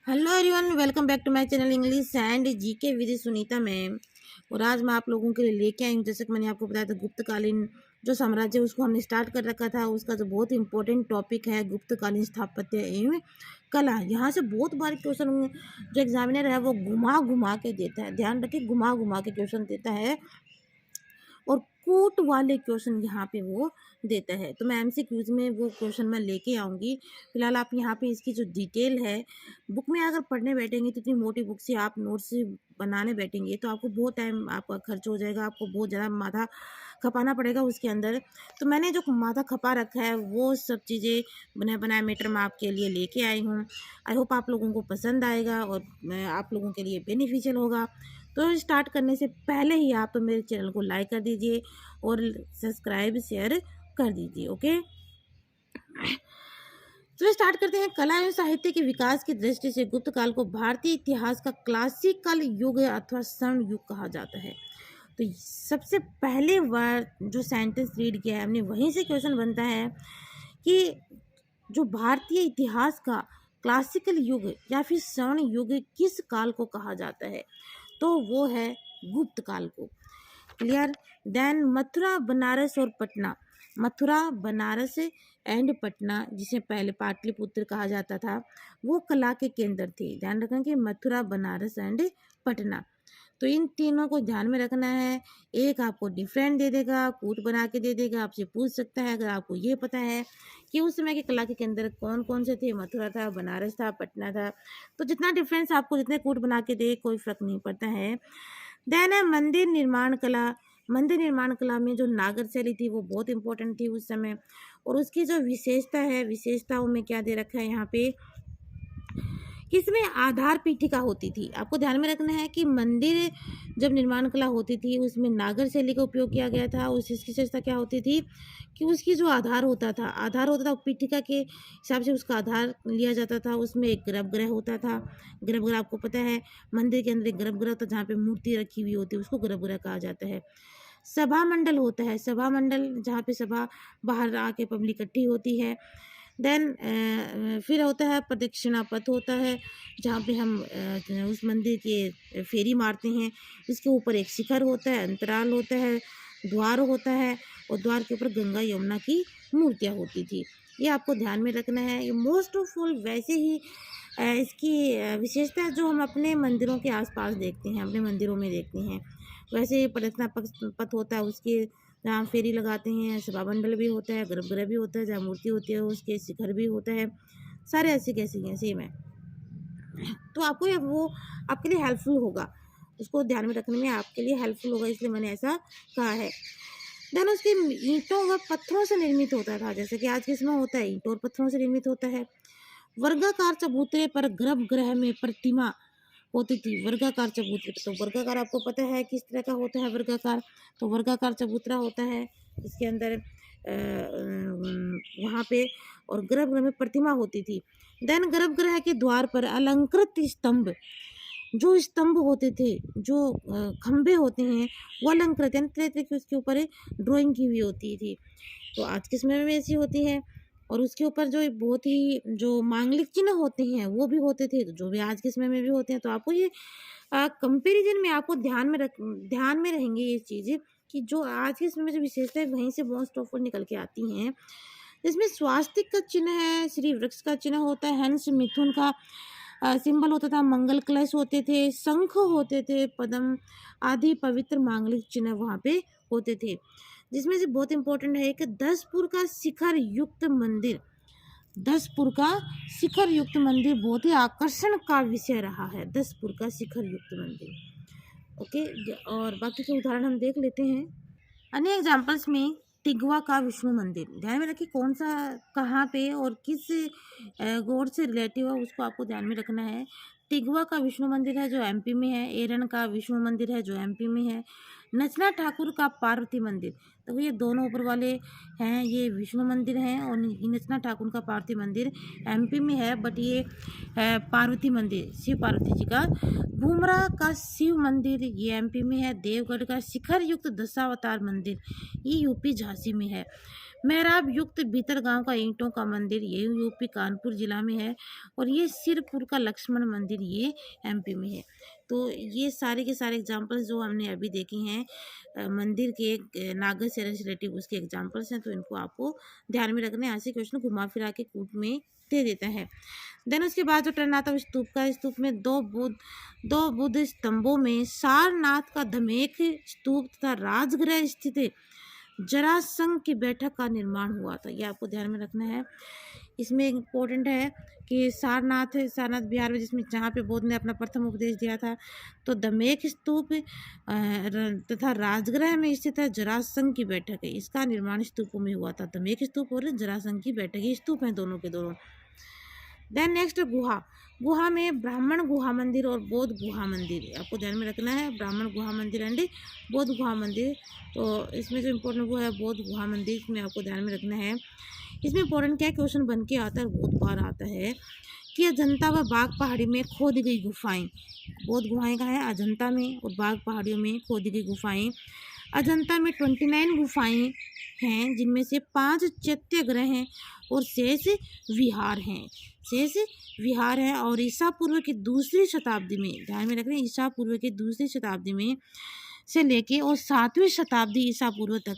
Hello everyone, welcome back to my channel English and GK with Sunita ma'am. और आज मैं आप लोगों के लिए लेके आई हूँ, जैसे कि मैंने आपको बताया था, गुप्तकालीन जो साम्राज्य उसको हमने स्टार्ट कर रखा था। उसका जो बहुत इंपॉर्टेंट टॉपिक है गुप्तकालीन स्थापत्य एवं कला। यहाँ से बहुत बार क्वेश्चन जो एग्जामिनर है वो घुमा घुमा के देता है, ध्यान रखिए, घुमा घुमा के क्वेश्चन देता है और कूट वाले क्वेश्चन यहाँ पे वो देता है। तो मैं एमसीक्यूज में वो क्वेश्चन मैं लेके आऊँगी। फिलहाल आप यहाँ पे इसकी जो डिटेल है बुक में अगर पढ़ने बैठेंगे तो इतनी मोटी बुक से आप नोट्स बनाने बैठेंगे तो आपको बहुत टाइम आपका खर्च हो जाएगा, आपको बहुत ज़्यादा माथा खपाना पड़ेगा उसके अंदर। तो मैंने जो माथा खपा रखा है वो सब चीज़ें बनाए बनाए मीटर में आपके लिए लेके आई हूँ। आई होप आप लोगों को पसंद आएगा और आप लोगों के लिए बेनिफिशियल होगा। तो स्टार्ट करने से पहले ही आप तो मेरे चैनल को लाइक कर दीजिए और सब्सक्राइब शेयर कर दीजिए। ओके, तो स्टार्ट करते हैं। कला एवं साहित्य के विकास की दृष्टि से गुप्त काल को भारतीय इतिहास का क्लासिकल युग अथवा स्वर्ण युग कहा जाता है। तो सबसे पहले बार जो सेंटेंस रीड किया है हमने वहीं से क्वेश्चन बनता है कि जो भारतीय इतिहास का क्लासिकल युग या फिर स्वर्ण युग किस काल को कहा जाता है, तो वो है गुप्त काल को। क्लियर। देन मथुरा, बनारस और पटना। मथुरा, बनारस एंड पटना, जिसे पहले पाटलिपुत्र कहा जाता था, वो कला के केंद्र थे। ध्यान रखना कि मथुरा, बनारस एंड पटना। तो इन तीनों को ध्यान में रखना है। एक आपको डिफरेंट दे देगा, कूट बना के दे देगा, आपसे पूछ सकता है अगर आपको ये पता है कि उस समय के कला के केंद्र कौन कौन से थे। मथुरा था, बनारस था, पटना था। तो जितना डिफरेंस आपको जितने कूट बना के दे कोई फर्क नहीं पड़ता है। देन है मंदिर निर्माण कला। मंदिर निर्माण कला में जो नागर शैली थी वो बहुत इंपॉर्टेंट थी उस समय। और उसकी जो विशेषता है, विशेषताओं में क्या दे रखा है यहाँ पे, किसमें आधार पीठिका होती थी। आपको ध्यान में रखना है कि मंदिर जब निर्माण कला होती थी उसमें नागर शैली का उपयोग किया गया था। उसकी विशेषता क्या होती थी कि उसकी जो आधार होता था पीठिका के हिसाब से उसका आधार लिया जाता था। उसमें एक गर्भगृह होता था। गर्भगृह आपको पता है मंदिर के अंदर एक गर्भगृह होता है जहाँ पे मूर्ति रखी हुई होती है, उसको गर्भगृह कहा जाता है। सभा मंडल होता है, सभा मंडल जहाँ पे सभा बाहर आके पब्लिक इकट्ठी होती है। देन फिर होता है प्रदक्षिणा पथ होता है जहाँ पे हम उस मंदिर के फेरी मारते हैं। इसके ऊपर एक शिखर होता है, अंतराल होता है, द्वार होता है और द्वार के ऊपर गंगा यमुना की मूर्तियाँ होती थी। ये आपको ध्यान में रखना है। ये मोस्ट ऑफ ऑल वैसे ही इसकी विशेषता जो हम अपने मंदिरों के आसपास देखते हैं, अपने मंदिरों में देखते हैं, वैसे प्रदक्षिणा पथ होता है। उसके जहाँ फेरी लगाते हैं, सभा मंडल भी होता है, गर्भगृह भी होता है, जहाँ मूर्ति होती है उसके शिखर भी होता है। सारे ऐसे कैसे हैं, सेम है। तो आपको ये वो आपके लिए हेल्पफुल होगा, उसको ध्यान में रखने में आपके लिए हेल्पफुल होगा, इसलिए मैंने ऐसा कहा है। देन उसके ईंटों व पत्थरों से निर्मित होता था, जैसे कि आज के समय होता है, ईंटों और पत्थरों से निर्मित होता है। वर्गाकार चबूतरे पर गर्भगृह में प्रतिमा होती थी। वर्गाकार चबूतरे, तो वर्गाकार आपको पता है किस तरह का होता है वर्गाकार। तो वर्गाकार चबूतरा होता है इसके अंदर वहाँ पे, और गर्भगृह में प्रतिमा होती थी। देन गर्भगृह के द्वार पर अलंकृत स्तंभ, जो स्तंभ होते थे, जो खंभे होते हैं, वो अलंकृत यानी तरह तरह की उसके ऊपर ड्राइंग की हुई होती थी। तो आज के समय में ऐसी होती है। और उसके ऊपर जो बहुत ही जो मांगलिक चिन्ह होते हैं वो भी होते थे, तो जो भी आज के समय में भी होते हैं। तो आपको ये कंपैरिजन में आपको ध्यान में रहेंगे ये चीज़ें कि जो आज के समय में जो विशेषता है वहीं से मोस्ट ऑफ ऑल निकल के आती हैं। इसमें स्वास्तिक का चिन्ह है, श्री वृक्ष का चिन्ह होता है, हंस मिथुन का सिंबल होता था, मंगल कलश होते थे, शंख होते थे, पद्म आदि पवित्र मांगलिक चिन्ह वहाँ पे होते थे। जिसमें से बहुत इंपॉर्टेंट है एक 10 का शिखर युक्त मंदिर। 10 का शिखर युक्त मंदिर बहुत ही आकर्षण का विषय रहा है, 10 का शिखर युक्त मंदिर। ओके, और बाकी के उदाहरण हम देख लेते हैं। अन्य एग्जाम्पल्स में टिगवा का विष्णु मंदिर, ध्यान में रखिए कौन सा, कहाँ पे और किस गॉड से रिलेटिव है उसको आपको ध्यान में रखना है। टिगवा का विष्णु मंदिर है जो एमपी में है। एरन का विष्णु मंदिर है जो एमपी में है। नचना ठाकुर का पार्वती मंदिर, तो ये दोनों ऊपर वाले हैं, ये विष्णु मंदिर हैं और नचना ठाकुर का पार्वती मंदिर एमपी में है, बट ये है पार्वती मंदिर, शिव पार्वती जी का। भूमरा का शिव मंदिर ये एमपी में है। देवगढ़ का शिखर युक्त दशावतार मंदिर ये यूपी झांसी में है। मेहराब युक्त भीतरगांव का ईंटों का मंदिर, ये यूपी कानपुर जिला में है। और ये सिरपुर का लक्ष्मण मंदिर, ये एमपी में है। तो ये सारे के सारे एग्जाम्पल्स जो हमने अभी देखे हैं मंदिर के नागर से रिलेटिव उसके एग्जाम्पल्स हैं, तो इनको आपको ध्यान में रखना है। ऐसे क्वेश्चन घुमा फिरा के कूट में दे देता है। देन उसके बाद जो टर्न आता है स्तूप का, स्तूप में दो बुद्ध स्तंभों में सारनाथ का धमेक स्तूप तथा राजगृह स्थित जरासंध की बैठक का निर्माण हुआ था। ये आपको ध्यान में रखना है। इसमें इम्पोर्टेंट है कि सारनाथ बिहार में, जिसमें जहाँ पे बुद्ध ने अपना प्रथम उपदेश दिया था। तो दमेक स्तूप तथा राजगृह में स्थित है जरासंध की बैठक है, इसका निर्माण स्तूपों में हुआ था। दमेक स्तूप और जरासंध की बैठक, ये स्तूप हैं दोनों के दोनों। देन नेक्स्ट गुहा में ब्राह्मण गुहा मंदिर और बौद्ध गुहा मंदिर, आपको ध्यान में रखना है। ब्राह्मण गुहा मंदिर एंड बौद्ध गुहा मंदिर। तो इसमें जो इम्पोर्टेंट वो है बौद्ध गुहा मंदिर, इसमें आपको ध्यान में रखना है। इसमें इम्पोर्टेंट क्या क्वेश्चन बन के आता है, बहुत बार आता है कि अजंता व बाघ पहाड़ी में खोदी गई गुफाएं। बौद्ध गुफाएं कहाँ है? अजंता में, और बाघ पहाड़ियों में खोदी गई गुफाएं। अजंता में 29 गुफाएं हैं, जिनमें से 5 चैत्य गृह हैं और शेष विहार हैं। और ईसा पूर्व की दूसरी शताब्दी में, ध्यान में रख रहे हैं, ईसा पूर्व की दूसरी शताब्दी में से लेके और 7वीं शताब्दी ईसा पूर्व तक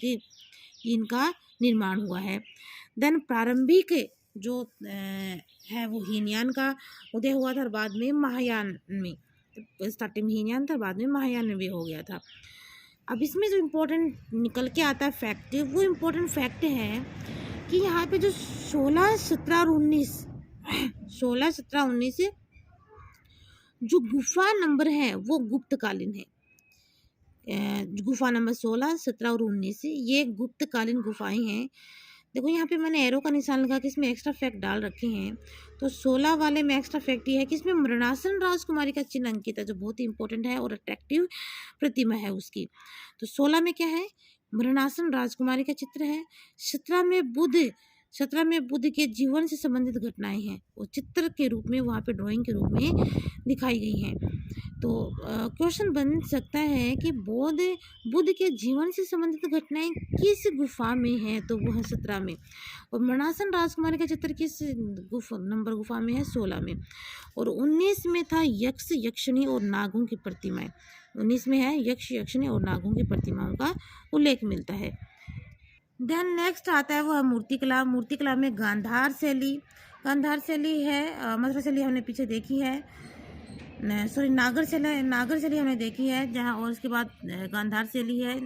इनका निर्माण हुआ है। देन प्रारंभिक जो है वो हीनयान का उदय हुआ था और बाद में महायान में, स्टार्टिंग में हीनयान था, बाद में महायान में भी हो गया था। अब इसमें जो इम्पोर्टेंट निकल के आता है फैक्ट, वो इम्पोर्टेंट फैक्ट है कि यहाँ पे जो 16, 17 और 19 जो गुफा नंबर है वो गुप्तकालीन है। गुफा नंबर 16, 17 और 19 ये गुप्तकालीन गुफाएं हैं। देखो यहाँ पे मैंने एरो का निशान लगा के इसमें एक्स्ट्रा फैक्ट डाल रखे हैं। तो 16 वाले में एक्स्ट्रा फैक्ट ये है कि इसमें मृणासन राजकुमारी का चिन्ह अंकित है, जो बहुत ही इंपॉर्टेंट है और अट्रैक्टिव प्रतिमा है उसकी। तो 16 में क्या है? मृणासन राजकुमारी का चित्र है। 17 में बुद्ध के जीवन से संबंधित घटनाएं हैं, वो चित्र के रूप में वहाँ पे ड्राइंग के रूप में दिखाई गई हैं। तो क्वेश्चन बन सकता है कि बुद्ध के जीवन से संबंधित घटनाएं किस गुफा में हैं? तो वो है 17 में। और मृणासन राजकुमारी का चित्र किस गुफा में है? 16 में। और 19 में था यक्ष यक्षिणी और नागों की प्रतिमाएं। 19 में है यक्ष यक्षिणी और नागों की प्रतिमाओं का उल्लेख मिलता है। देन नेक्स्ट आता है वो है मूर्तिकला। मूर्तिकला में गांधार शैली है, मथुरा शैली हमने पीछे देखी है, नागर शैली हमने देखी है जहाँ, और उसके बाद गांधार शैली है।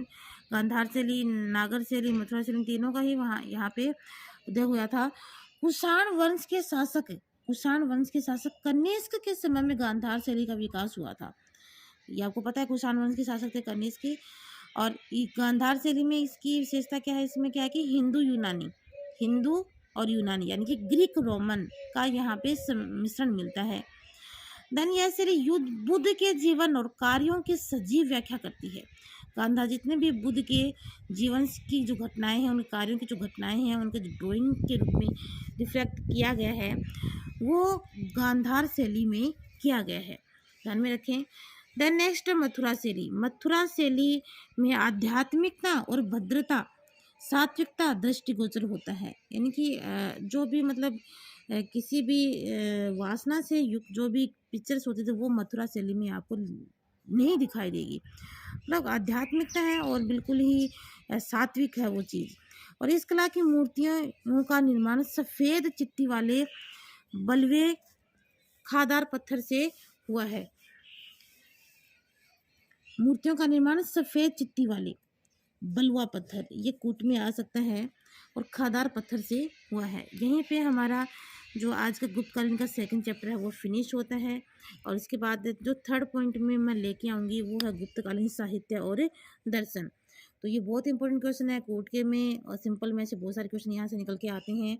गांधार शैली, नागर शैली, मथुरा शैली, तीनों का ही वहाँ यहाँ पे उदय हुआ था। कुषाण वंश के शासक कनिष्क के समय में गांधार शैली का विकास हुआ था। ये आपको पता है, कुषाण वंश के शासक थे कनिष्क। और गांधार शैली में इसकी विशेषता क्या है? इसमें क्या है कि हिंदू और यूनानी यानी कि ग्रीक रोमन का यहाँ पे मिश्रण मिलता है। देन यह शैली बुद्ध के जीवन और कार्यों की सजीव व्याख्या करती है। गांधार जितने भी बुद्ध के जीवन की जो घटनाएं हैं, उन कार्यों की जो घटनाएं हैं, उनके जो ड्राइंग के रूप में रिफ्लेक्ट किया गया है, वो गांधार शैली में किया गया है, ध्यान में रखें। देन नेक्स्ट मथुरा शैली में आध्यात्मिकता और भद्रता, सात्विकता दृष्टिगोचर होता है। यानी कि जो भी मतलब किसी भी वासना से युक्त जो भी पिक्चर्स होते थे वो मथुरा शैली में आपको नहीं दिखाई देगी। मतलब आध्यात्मिकता है और बिल्कुल ही सात्विक है वो चीज़। और इस कला की मूर्तियों का निर्माण सफ़ेद चित्ती वाले बलवे खादार पत्थर से हुआ है। मूर्तियों का निर्माण सफ़ेद चित्ती वाले बलुआ पत्थर, ये कूट में आ सकता है, और खादार पत्थर से हुआ है। यहीं पे हमारा जो आज का गुप्तकालीन का सेकंड चैप्टर है वो फिनिश होता है। और इसके बाद जो थर्ड पॉइंट में मैं लेके आऊँगी वो है गुप्तकालीन साहित्य और दर्शन। तो ये बहुत इंपॉर्टेंट क्वेश्चन है कोर्ट के में, और सिंपल में से बहुत सारे क्वेश्चन यहाँ से निकल के आते हैं।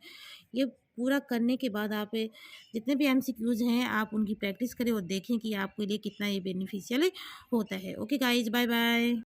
ये पूरा करने के बाद आप जितने भी MCQs हैं आप उनकी प्रैक्टिस करें और देखें कि आपके लिए कितना ये बेनिफिशियल होता है। Okay guys, bye bye.